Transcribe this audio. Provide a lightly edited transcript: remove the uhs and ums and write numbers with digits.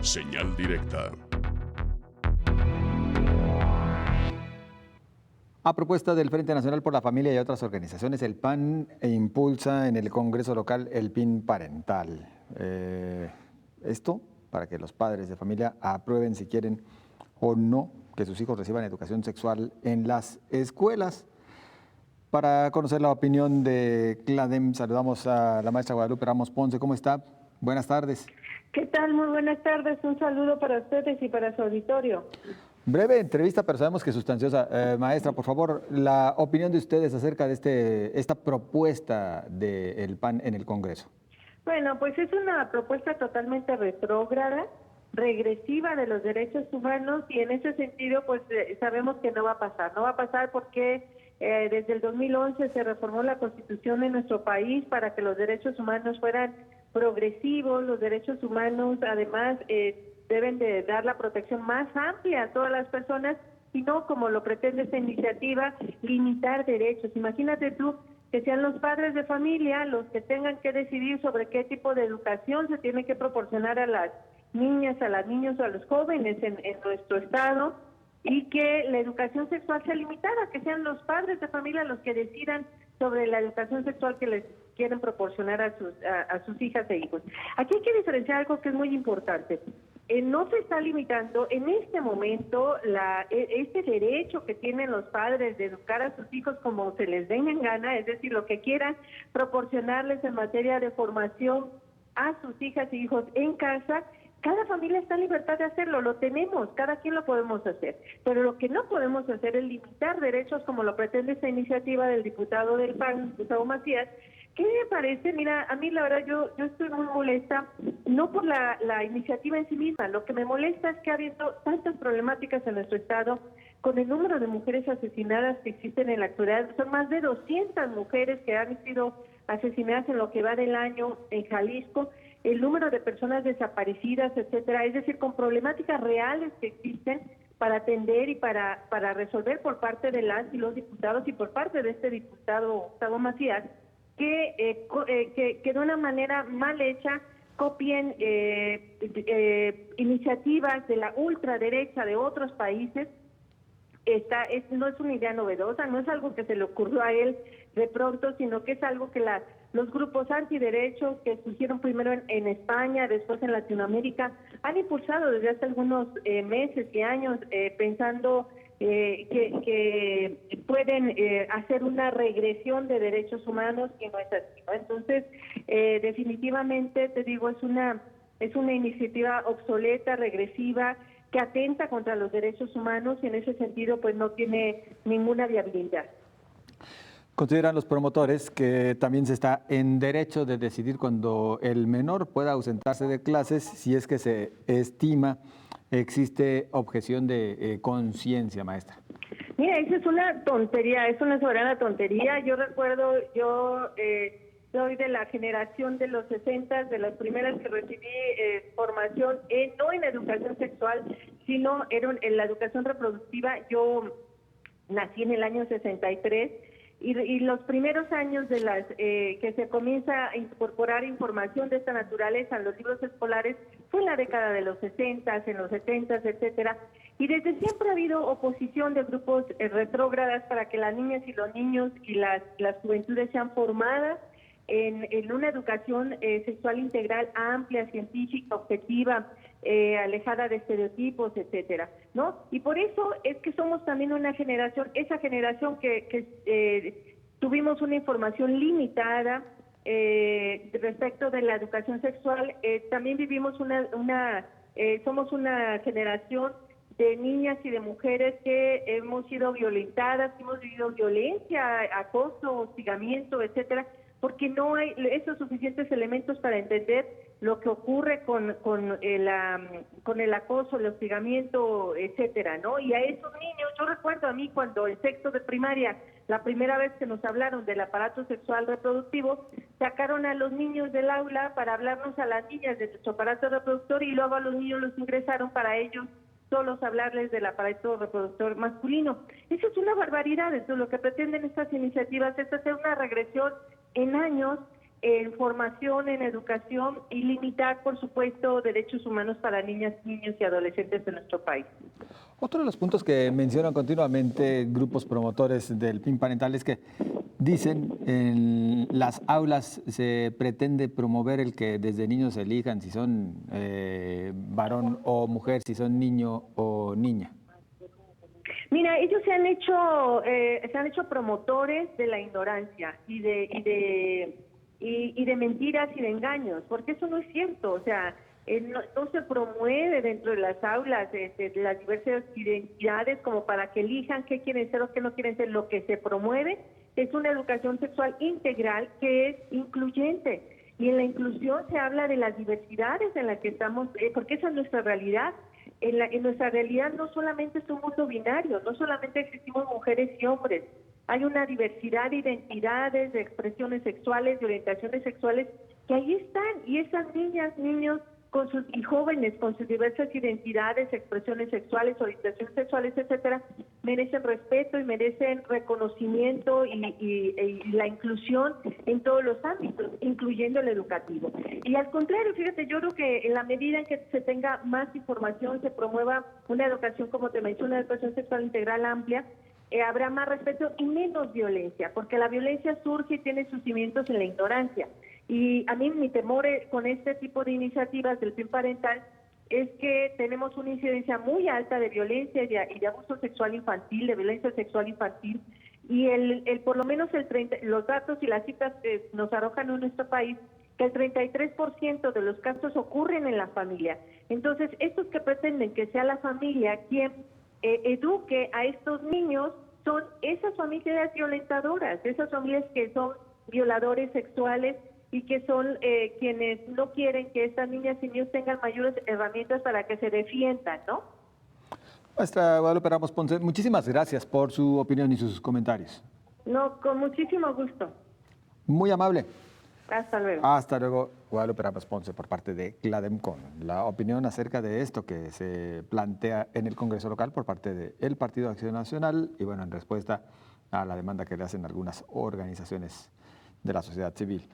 Señal directa. A propuesta del Frente Nacional por la Familia y otras organizaciones, el PAN impulsa en el Congreso local el PIN parental. Esto para que los padres de familia aprueben si quieren o no que sus hijos reciban educación sexual en las escuelas. Para conocer la opinión de CLADEM, saludamos a la maestra Guadalupe Ramos Ponce. ¿Cómo está? Buenas tardes. ¿Qué tal? Muy buenas tardes. Un saludo para ustedes y para su auditorio. Breve entrevista, pero sabemos que sustanciosa. Maestra, por favor, la opinión de ustedes acerca de esta propuesta del PAN en el Congreso. Bueno, pues es una propuesta totalmente retrógrada, regresiva de los derechos humanos y en ese sentido pues sabemos que no va a pasar. No va a pasar porque desde el 2011 se reformó la Constitución de nuestro país para que los derechos humanos fueran progresivos. Los derechos humanos además deben de dar la protección más amplia a todas las personas y no como lo pretende esta iniciativa, limitar derechos. Imagínate tú que sean los padres de familia los que tengan que decidir sobre qué tipo de educación se tiene que proporcionar a las niñas, a los niños o a los jóvenes en nuestro estado y que la educación sexual sea limitada, que sean los padres de familia los que decidan sobre la educación sexual que les quieren proporcionar a sus hijas e hijos. Aquí hay que diferenciar algo que es muy importante. No se está limitando en este momento este derecho que tienen los padres de educar a sus hijos como se les den en gana, es decir, lo que quieran proporcionarles en materia de formación a sus hijas e hijos en casa. Cada familia está en libertad de hacerlo, lo tenemos, cada quien lo podemos hacer, pero lo que no podemos hacer es limitar derechos como lo pretende esta iniciativa del diputado del PAN, Gustavo Macías. ¿Qué me parece? Mira, a mí la verdad yo estoy muy molesta, no por la iniciativa en sí misma, lo que me molesta es que ha habido tantas problemáticas en nuestro estado con el número de mujeres asesinadas que existen en la actualidad. Son más de 200 mujeres que han sido asesinadas en lo que va del año en Jalisco, el número de personas desaparecidas, etcétera, es decir, con problemáticas reales que existen para atender y para resolver por parte de las y los diputados y por parte de este diputado Gustavo Macías, que de una manera mal hecha copien iniciativas de la ultraderecha de otros países. No es una idea novedosa, no es algo que se le ocurrió a él de pronto, sino que es algo que los grupos antiderechos que surgieron primero en España, después en Latinoamérica, han impulsado desde hace algunos meses y años, pensando que pueden hacer una regresión de derechos humanos y no es así, ¿no? Entonces, definitivamente, te digo, es una iniciativa obsoleta, regresiva, que atenta contra los derechos humanos y en ese sentido pues no tiene ninguna viabilidad. Consideran los promotores que también se está en derecho de decidir cuando el menor pueda ausentarse de clases si es que se estima existe objeción de conciencia, maestra. Mira, esa es una tontería, es una soberana tontería. Yo recuerdo, soy de la generación de los 60, de las primeras que recibí formación, no en educación sexual, sino en la educación reproductiva. Yo nací en el año 63 y los primeros años de que se comienza a incorporar información de esta naturaleza en los libros escolares fue en la década de los 60, en los 70, etcétera. Y desde siempre ha habido oposición de grupos retrógradas para que las niñas y los niños y las juventudes sean formadas en una educación sexual integral amplia, científica, objetiva, alejada de estereotipos, etcétera, ¿no? Y por eso es que somos también una generación, esa generación que tuvimos una información limitada respecto de la educación sexual. También vivimos somos una generación de niñas y de mujeres que hemos sido violentadas, que hemos vivido violencia, acoso, hostigamiento, etcétera, porque no hay esos suficientes elementos para entender lo que ocurre con el acoso, el hostigamiento, etcétera, ¿no? Y a esos niños, yo recuerdo a mí cuando en sexto de primaria, la primera vez que nos hablaron del aparato sexual reproductivo, sacaron a los niños del aula para hablarnos a las niñas de nuestro aparato reproductor y luego a los niños los ingresaron para ellos solos hablarles del aparato reproductor masculino. Eso es una barbaridad. Eso, lo que pretenden estas iniciativas es hacer una regresión en años en formación, en educación y limitar, por supuesto, derechos humanos para niñas, niños y adolescentes de nuestro país. Otro de los puntos que mencionan continuamente grupos promotores del PIN parental es que dicen en las aulas se pretende promover el que desde niños elijan si son varón o mujer, si son niño o niña. Mira, ellos se han hecho promotores de la ignorancia y de mentiras y de engaños, porque eso no es cierto. O sea, no se promueve dentro de las aulas las diversas identidades como para que elijan qué quieren ser o qué no quieren ser. Lo que se promueve es una educación sexual integral que es incluyente. Y en la inclusión se habla de las diversidades en las que estamos, porque esa es nuestra realidad. En nuestra realidad no solamente es un mundo binario, no solamente existimos mujeres y hombres, hay una diversidad de identidades, de expresiones sexuales, de orientaciones sexuales, que ahí están, y esas niñas, niños y jóvenes con sus diversas identidades, expresiones sexuales, orientaciones sexuales, etcétera, merecen respeto y merecen reconocimiento y la inclusión en todos los ámbitos, incluyendo el educativo. Y al contrario, fíjate, yo creo que en la medida en que se tenga más información, se promueva una educación, como te mencioné, una educación sexual integral amplia, habrá más respeto y menos violencia, porque la violencia surge y tiene sus cimientos en la ignorancia. Y a mí mi temor con este tipo de iniciativas del PIN parental es que tenemos una incidencia muy alta de violencia y de abuso sexual infantil, de violencia sexual infantil, y por lo menos los datos y las cifras que nos arrojan en nuestro país, que el 33% de los casos ocurren en la familia. Entonces, estos que pretenden que sea la familia quien eduque a estos niños son esas familias violentadoras, esas familias que son violadores sexuales y que son quienes no quieren que estas niñas y niños tengan mayores herramientas para que se defiendan, ¿no? Maestra Guadalupe Ramos Ponce, muchísimas gracias por su opinión y sus comentarios. No, con muchísimo gusto. Muy amable. Hasta luego. Hasta luego, Guadalupe Ramos Ponce, por parte de Clademcon. La opinión acerca de esto que se plantea en el Congreso local por parte del Partido Acción Nacional y, bueno, en respuesta a la demanda que le hacen algunas organizaciones de la sociedad civil.